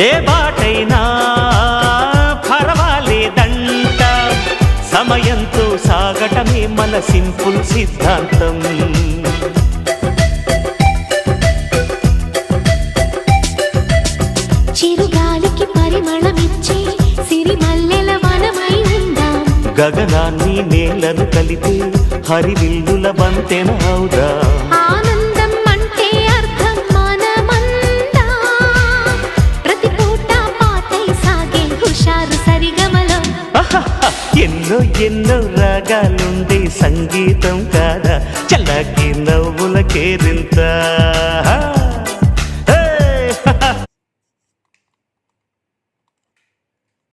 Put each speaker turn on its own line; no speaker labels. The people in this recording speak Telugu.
ఏ బాటైనా పర్వాలేదంట, సమయంతో సాగటమే మన సింపుల్ సిద్ధాంతం.
చిరుగాలికి పరిమళమిచ్చే సిరిమల్లెల వనమై ఉందాం,
గగనాన్ని నేలను కలిపే హరివిల్లుల బంతెన అవుదాం.
ఆనందం అంటే అర్థం మనమందా, ప్రతి పూట పాటై సాగే హుషారు సరిగమలో.
ఎన్నో ఎన్నో రాగాలుండే సంగీతం కాదా, చల్లకి నవ్వుల కేరింత.